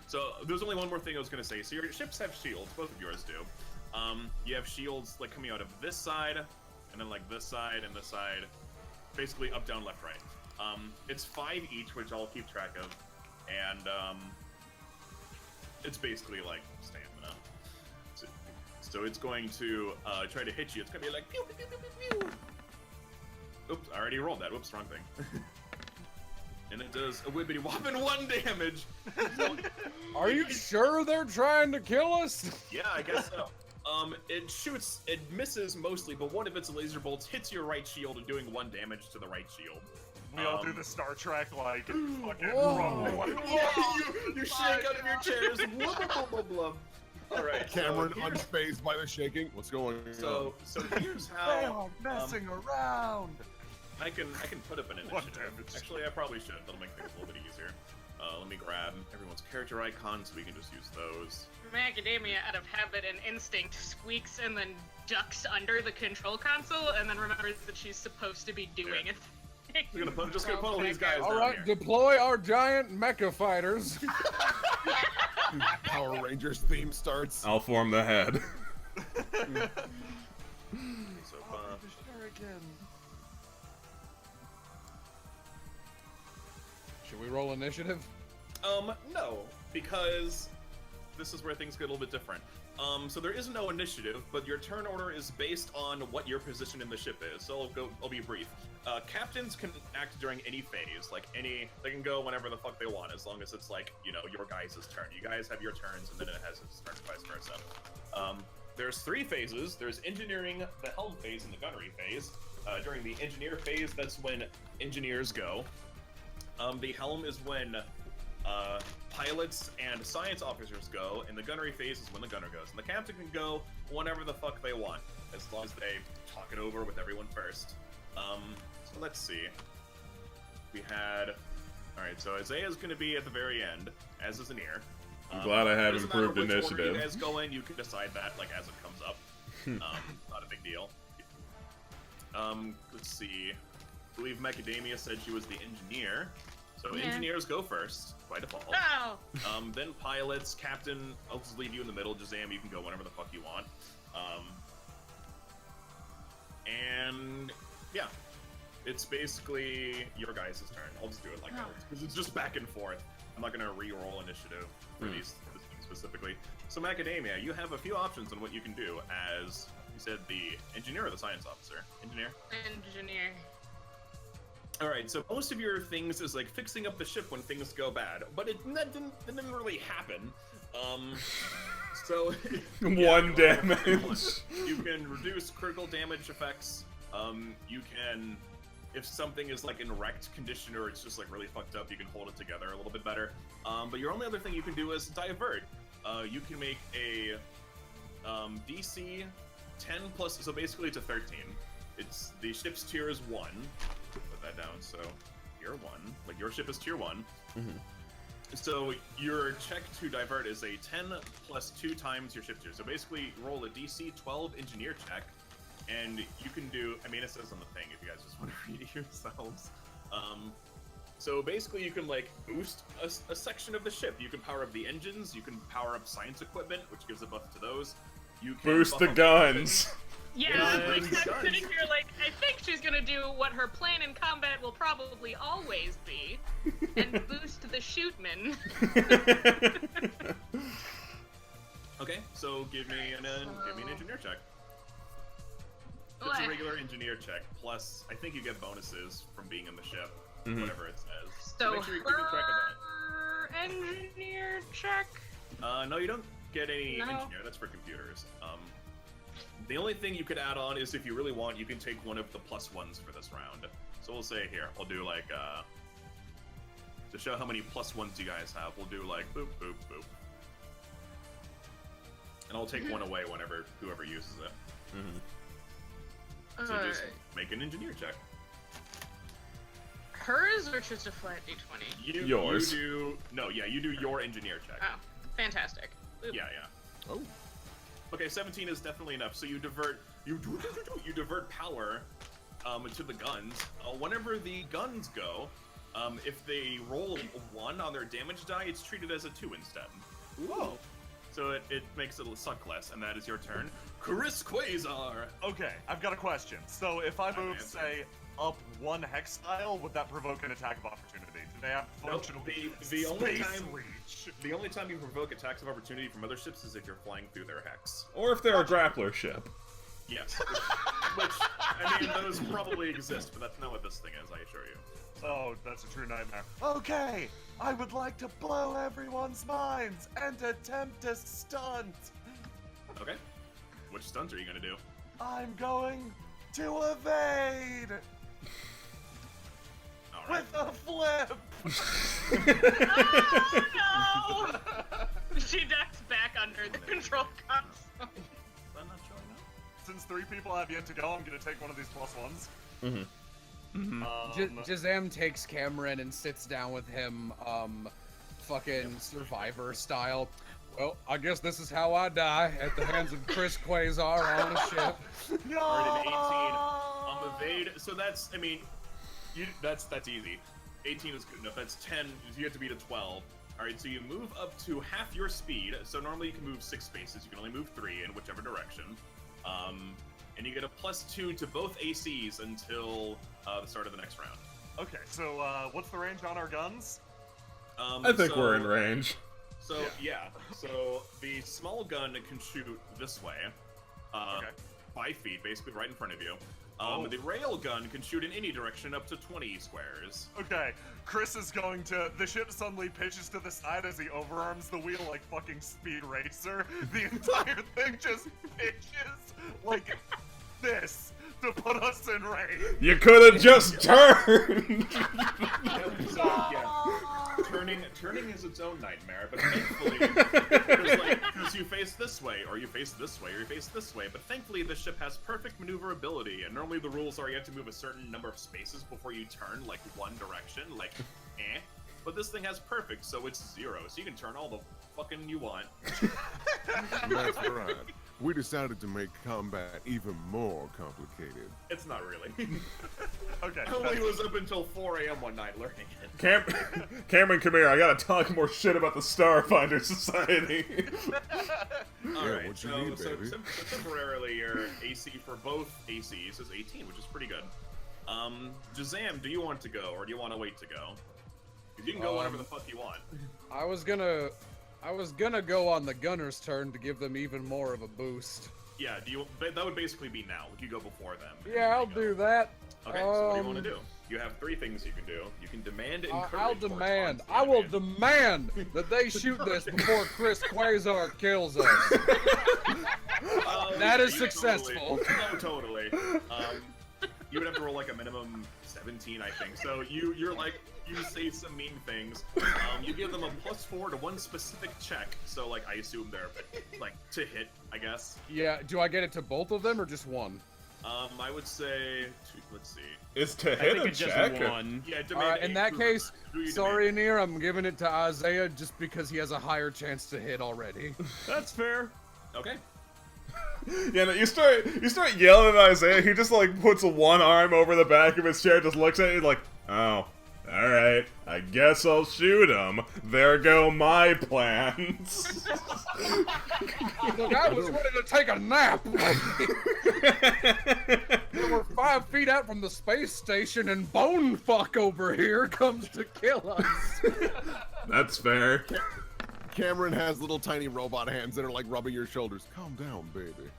So there's only one more thing I was going to say. So your ships have shields. Both of yours do. You have shields like coming out of this side, and then like this side and this side, basically up, down, left, right. It's 5 each, which I'll keep track of, and it's basically like stamina. So it's going to try to hit you. It's going to be like pew, pew, pew, pew, pew. Oops, I already rolled that. Whoops, wrong thing. And it does a whippity whopping 1 damage. So, Are you sure they're trying to kill us? yeah, I guess so. It misses mostly, but one of its laser bolts hits your right shield, doing 1 damage to the right shield. We all do the Star Trek like fucking Whoa. rumble. You shake out of your chairs. Blah, blah, blah, blah. All right, Cameron so here's, unfazed by the shaking. What's going on? so here's how messing around. I can put up an 1 initiative. damage. Actually, I probably should. That'll make things a little bit easier. Let me grab everyone's character icons so we can just use those. Macadamia, out of habit and instinct, squeaks and then ducks under the control console, and then remembers that she's supposed to be doing it. Just gonna put all these guys All down right, here. deploy our giant mecha fighters. Power Rangers theme starts. I'll form the head. So, Should we roll initiative? no, because this is where things get a little bit different. So there is no initiative, but your turn order is based on what your position in the ship is. So I'll be brief. Captains can act during any phase, they can go whenever the fuck they want, as long as it's like, your guys' turn. You guys have your turns, and then it has its turn, vice versa. There's 3 phases. There's engineering, the helm phase, and the gunnery phase. During the engineer phase, that's when engineers go. The helm is when pilots and science officers go, and the gunnery phase is when the gunner goes. And the captain can go whenever the fuck they want, as long as they talk it over with everyone first. So let's see. We had... Alright, so Isaiah's going to be at the very end, as is Anir. I'm glad I have doesn't matter improved which order initiative. you guys go in, you can decide that, as it comes up. Not a big deal. Let's see. I believe Macadamia said she was the engineer. So Yeah. engineers go first, by default. Oh! Then pilots, captain, I'll just leave you in the middle. Jazam, you can go whenever the fuck you want. And yeah, it's basically your guys' turn. I'll just do it like that, because it's just back and forth. I'm not gonna re-roll initiative for this thing specifically. So Macadamia, you have a few options on what you can do as, you said, the engineer or the science officer? Engineer? Engineer. Alright, so most of your things is like fixing up the ship when things go bad, but that didn't really happen. So 1 damage. You can reduce critical damage effects. You can, if something is like in wrecked condition or it's just like really fucked up, you can hold it together a little bit better. But your only other thing you can do is divert. You can make a DC 10 plus, so basically it's a 13. It's the ship's tier is 1. Put that down. So tier 1. Like, your ship is tier 1. Mm-hmm. So your check to divert is a 10 plus 2 times your ship tier. So basically, roll a DC 12 engineer check, and you can do. I mean, it says on the thing if you guys just want to read it yourselves. So basically, you can like boost a section of the ship. You can power up the engines. You can power up science equipment, which gives a buff to those. You can Boost buff the up guns. Yeah, like, I'm sitting here like, I think she's gonna do what her plan in combat will probably always be, and boost the shootman. Okay, so give me an engineer check. It's a regular engineer check, plus I think you get bonuses from being in the ship, whatever it says. So make sure you're keeping track of her engineer check? that. No, you don't get any No. engineer, that's for computers. The only thing you could add on is if you really want, you can take one of the plus ones for this round. So we'll say here, we'll do like, to show how many plus ones you guys have, we'll do like boop, boop, boop. And I'll take one away whenever whoever uses it. So just make an engineer check. Hers or just a flat d20? Yours. You do your engineer check. Oh, fantastic. Oop. Yeah. Oh. Okay, 17 is definitely enough. So you divert power to the guns. Whenever the guns go, if they roll a 1 on their damage die, it's treated as a 2 instead. Whoa. So it makes it suck less, and that is your turn. Chris Quasar! Okay, I've got a question. So if I move, say, up 1 hex tile, would that provoke an attack of opportunity? Do they have functional the only space time reach? the only time you provoke attacks of opportunity from other ships is if you're flying through their hex. Or if they're a grappler ship. Yes. Which, I mean, those probably exist, but that's not what this thing is, I assure you. Oh, that's a true nightmare. Okay, I would like to blow everyone's minds and attempt a stunt. Okay. Which stunts are you gonna do? I'm going to evade Alright. with a flip. Oh no! She ducks back under the control console. I'm not showing up. Since 3 people have yet to go, I'm gonna take one of these plus ones. Jazam takes Cameron and sits down with him, fucking Survivor style. Well, I guess this is how I die, at the hands of Chris Quasar on a ship. No! Alright, an 18. Evade. So that's, I mean, that's easy. 18 is good enough. That's 10. You have to beat a 12. Alright, so you move up to half your speed. So normally you can move 6 spaces. You can only move 3 in whichever direction. And you get a +2 to both ACs until the start of the next round. Okay, so what's the range on our guns? I think we're in range. So so the small gun can shoot this way, 5 feet, basically right in front of you. The rail gun can shoot in any direction up to 20 squares. Okay, Chris is going to. The ship suddenly pitches to the side as he overarms the wheel like fucking Speed Racer. The entire thing just pitches like this to put us in range. You could have just turned! Turning is its own nightmare, but thankfully, because you face this way, or you face this way, or you face this way, but thankfully the ship has perfect maneuverability, and normally the rules are you have to move a certain number of spaces before you turn, like one direction, like, but this thing has perfect, so it's 0, so you can turn all the fucking you want. That's right. We decided to make combat even more complicated. It's not really. Okay. I only was up until 4 a.m. one night learning it. Cameron, come here. I gotta talk more shit about the Starfinder Society. Alright, what you need, baby? So temporarily your AC for both ACs is 18, which is pretty good. Jazam, do you want to go, or do you want to wait to go? Because you can go whenever the fuck you want. I was gonna go on the gunner's turn to give them even more of a boost. Yeah, that would basically be now. You go before them. Yeah, I'll do that. Okay, so what do you want to do? You have 3 things you can do. You can demand encourage. I'll demand. I will demand that they shoot this before Chris Quasar kills us. That is successful. Totally. You would have to roll like a minimum 17, I think. So you're like, you say some mean things. You give them a +4 to one specific check. So like, I assume they're like to hit, I guess. Yeah. Do I get it to both of them or just one? I would say, let's see. Is to I hit think a it's just check? one. Yeah, All right, demand in eight. that case, Do you sorry, demand Anir, I'm giving it to Isaiah just because he has a higher chance to hit already. That's fair. eight? Okay. Yeah, no, you start yelling at Isaiah. He just like puts one arm over the back of his chair, just looks at you like, oh, all right. I guess I'll shoot him. There go my plans. Look, I was ready to take a nap. We're 5 feet out from the space station, and Bonefuck over here comes to kill us. That's fair. Cameron has little tiny robot hands that are like rubbing your shoulders. Calm down, baby.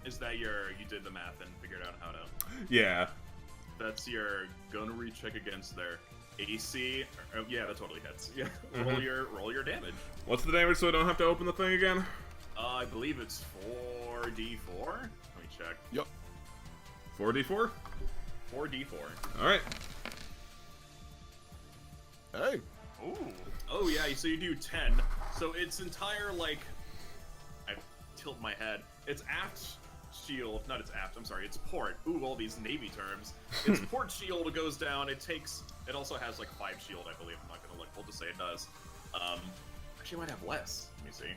Is that you did the math and figured out how to? Yeah. That's your gunnery check against their AC. Yeah, that totally hits. Yeah, roll your damage. What's the damage so I don't have to open the thing again? I believe it's 4d4. Let me check. Yep. 4d4? 4d4. All right. Hey. Ooh. Oh yeah, so you do 10. So its entire I tilt my head. Its aft shield, not its aft. I'm sorry, its port. Ooh, all these Navy terms. Its port shield goes down. It also has 5 shield, I believe. I'm not gonna look. We'll just say it does. Actually, it might have less. Let me see.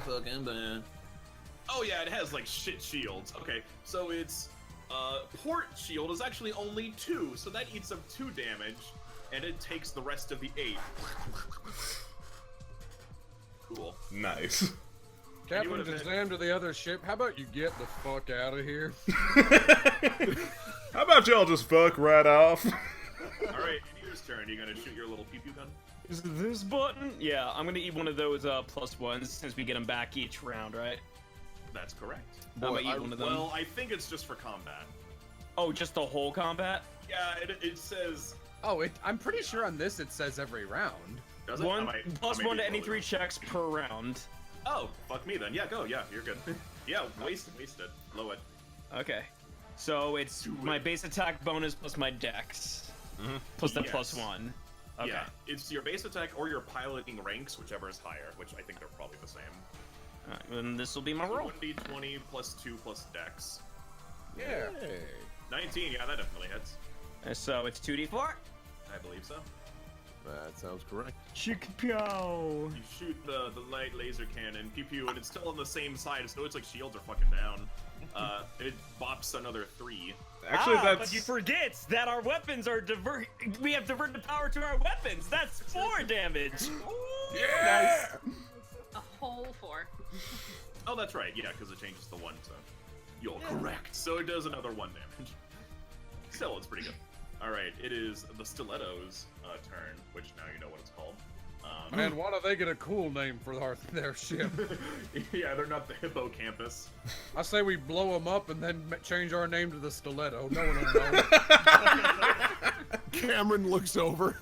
Fucking oh yeah, it has shit shields. Okay, so its port shield is actually only 2, so that eats up 2 damage, and it takes the rest of the 8. Cool. Nice. Captain Kazam to the other ship, how about you get the fuck out of here? How about y'all just fuck right off? Alright, Anita's turn. You gonna shoot your little pew-pew gun? Is this button? Yeah, I'm gonna eat one of those +1s since we get them back each round, right? That's correct. I'm gonna eat one of them. Well, I think it's just for combat. Oh, just the whole combat? Yeah, it says... Oh, I'm pretty sure on this it says every round. Does it? One I may +1 be to any totally 3 wrong. checks per round. Oh, fuck me then. Yeah, go. Yeah, you're good. Yeah, waste it. Low it. Okay. So it's my base attack bonus plus my dex. Plus that Yes. +1. Okay. Yeah, it's your base attack or your piloting ranks, whichever is higher, which I think they're probably the same. Alright, then this will be my roll. 1d20 plus 2 plus dex. Yeah. Hey. 19, yeah, that definitely hits. And so it's 2d4. I believe so. That sounds correct. Chick-pew. You shoot the light laser cannon, pew-pew, and it's still on the same side, so it's like shields are fucking down. It bops another 3. Actually, that's... But you forget that our weapons are we have diverted power to our weapons. That's 4 damage. Ooh, Yeah! A whole 4. Oh, that's right, yeah, because it changes the 1, so... You're correct. So it does another 1 damage. Still, it's pretty good. Alright, it is the Stiletto's turn, which now you know what it's called. Man, why don't they get a cool name for their ship? Yeah, they're not the Hippocampus. I say we blow them up and then change our name to the Stiletto. No one will know. Cameron looks over.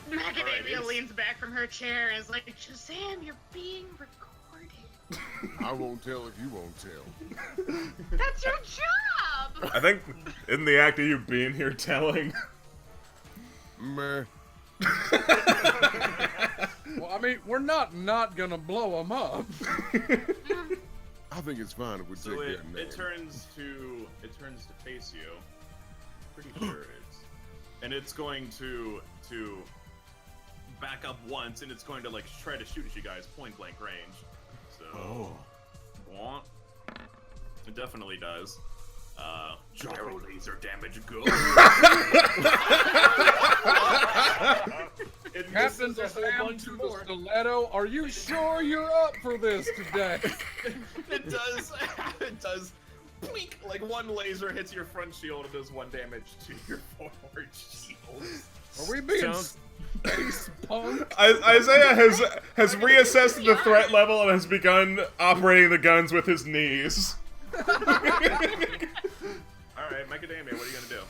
Macadamia leans back from her chair and is like, Shazam, you're being recorded. I won't tell if you won't tell. That's your job! I think in the act of you being here telling... Meh. Well, I mean, we're not gonna blow them up. I think it's fine if we So take it, their name. it turns to face you. Pretty sure it's, and it's going to back up once, and it's going to try to shoot at you guys point blank range. So, Bwomp. It definitely does. Gyro laser damage go. Captain Kazam to the Stiletto, are you sure you're up for this today? It does. It does. Pleek! One laser hits your front shield and does 1 damage to your forward shield. Are we being Sounds- space punk? Isaiah has reassessed the threat level and has begun operating the guns with his knees. Alright, Macadamia, what are you gonna do?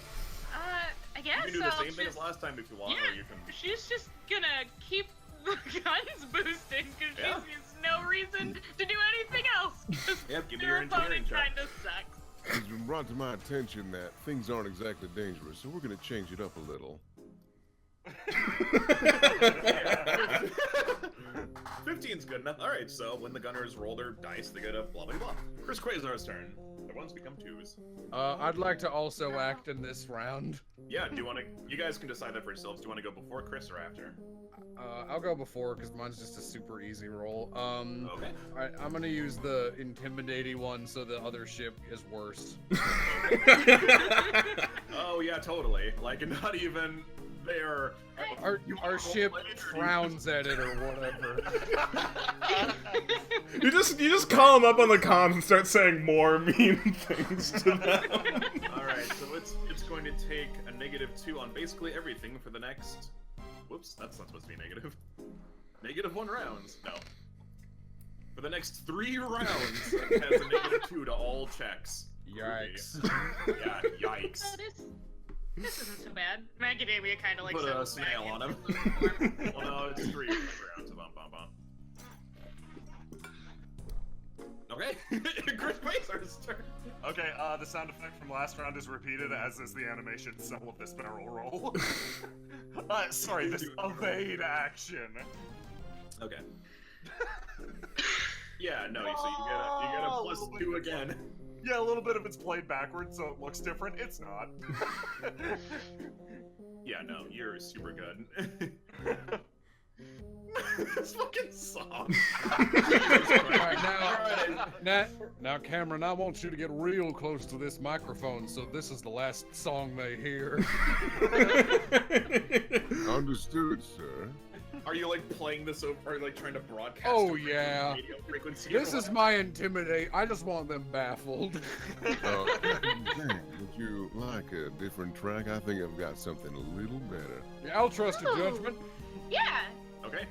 I guess You can do the so. same thing as last time if you want, Yeah, or you can... she's just gonna keep the guns boosting because Yeah. she sees no reason to do anything else. 'cause Yep, give me their your engineering opponent check. kinda sucks. It's been brought to my attention that things aren't exactly dangerous, so we're gonna change it up a little. 15's good enough. All right, so when the gunners roll their dice, they get a blah blah blah. Chris Quasar's turn. The ones become 2s. I'd like to also act in this round. Yeah, do you want to? You guys can decide that for yourselves. Do you want to go before Chris or after? I'll go before because mine's just a super easy roll. Okay. Alright, I'm gonna use the intimidating one so the other ship is worse. Oh yeah, totally. Like not even there. Our ship frowns at it or whatever. You just call them up on the comms and start saying more mean things to them. All right, so it's going to take a -2 on basically everything for the next. Whoops, that's not supposed to be negative. -1 rounds. No. For the next 3 rounds, it has a -2 to all checks. Yikes. Yeah, yikes. Oh, this isn't so bad. Macadamia kind of like Put a settles back snail on into him. the form. Well, no, it's 3 rounds. Bum, bum, bum. Okay, Chris Quasar's turn. Okay, the sound effect from last round is repeated, as is the animation cell of this barrel roll. Sorry, this evade action. Okay. Yeah, no, so you get a +2 again. Yeah, a little bit of it's played backwards, so it looks different. It's not. Yeah, no, you're super good. This fucking song. Alright, now, Cameron, I want you to get real close to this microphone, so this is the last song they hear. Understood, sir. Are you like playing this over, or like trying to broadcast? Oh, over yeah. radio frequency This or is what? my intimidate. I just want them baffled. Would you like a different track? I think I've got something a little better. Yeah, I'll trust your judgment. Yeah. Okay.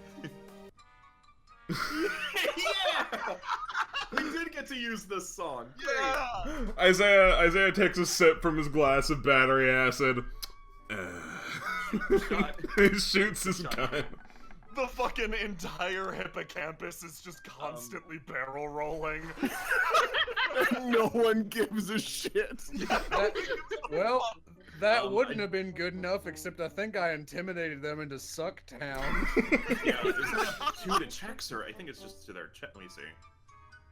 Yeah! We did get to use this song. Yay! Isaiah takes a sip from his glass of battery acid. He shoots his gun. The fucking entire hippocampus is just constantly barrel rolling. No one gives a shit. That wouldn't have been good enough, except I think I intimidated them into Sucktown. Yeah, is that 2 to checks, or I think it's just to their check. Let me see.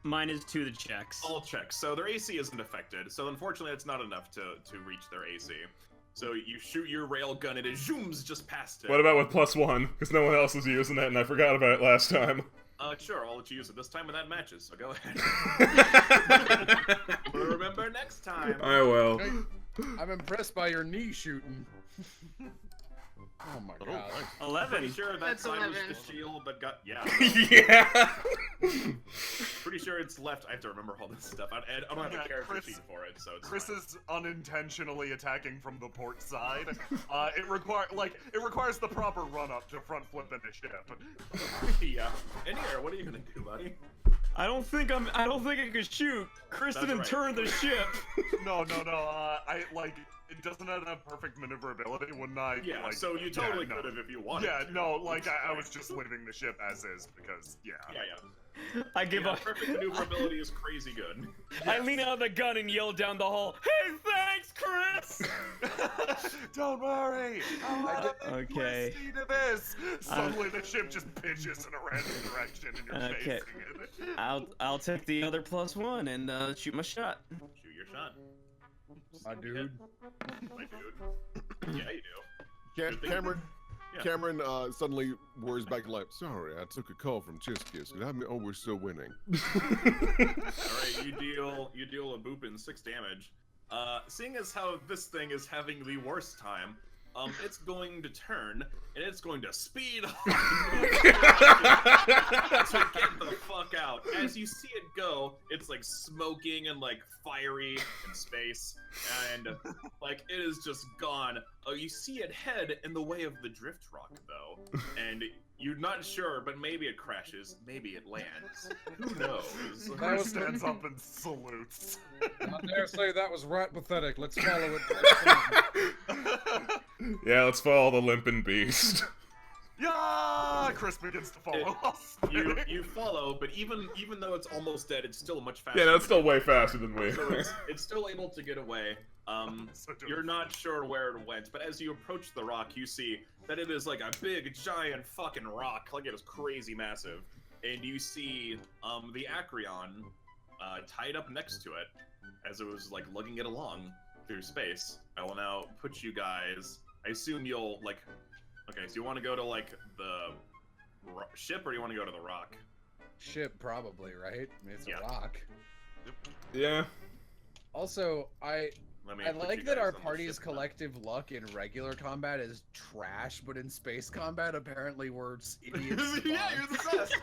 Mine is 2 to checks. All checks. So their AC isn't affected. So unfortunately, it's not enough to reach their AC. So you shoot your rail gun and it zooms just past it. What about with +1? Because no one else is using that, and I forgot about it last time. Sure, I'll let you use it this time, and that matches. So go ahead. Remember next time. I will. Hey, I'm impressed by your knee shooting. Oh my god. 11. Pretty sure that That's side was 11. the shield, but got Yeah. pretty sure it's left. I have to remember all this stuff. I don't have a character sheet for it, so it's Chris fine. is unintentionally attacking from the port side. It requires the proper run up to front flip into ship. Yeah. And here, what are you gonna do, buddy? I don't think I can shoot. Chris That's didn't right. turn the ship. No. It doesn't have perfect maneuverability, wouldn't I? Yeah. Like, so you totally yeah, no. could have if you wanted. Yeah, to. no, like I was just leaving the ship as is because yeah. Yeah. I give Yeah, up. perfect maneuverability is crazy good. I lean out of the gun and yell down the hall, "Hey, thanks, Chris!" Don't worry. Okay. Listen to this. Suddenly the ship just pitches in a random direction and you're Okay. facing it. I'll take the other +1 and shoot my shot. Shoot your shot. My dude. My dude. Yeah, you do. Good thing- Cameron. Yeah. Cameron suddenly whirs back to life. Sorry, I took a call from Chiskisk. We're still winning. Alright, you deal a boop in 6 damage. Seeing as how this thing is having the worst time, it's going to turn, and it's going to speed off to get the fuck out. As you see it go, it's like smoking and like fiery in space, and like it is just gone. You see it head in the way of the drift rock though, and you're not sure, but maybe it crashes, maybe it lands. Who knows? Chris stands up and salutes. I dare say that was right pathetic. Let's follow it. Yeah, let's follow the limping beast. Yeah, Chris begins to follow us. You follow, but even though it's almost dead, it's still much faster. Yeah, that's still way faster than we. So it's still able to get away. You're not sure where it went, but as you approach the rock, you see that it is like a big, giant fucking rock. Like, it is crazy massive. And you see the Acreon tied up next to it as it was like lugging it along through space. I will now put you guys. I assume you'll like. Okay, so you want to go to like the ship, or do you want to go to the rock? Ship, probably, right? I mean, it's Yeah. a rock. Yeah. Also, I Let me I put like you that guys our on the party's ship now. collective luck in regular combat is trash, but in space combat, apparently we're idiots. Yeah, you're the best.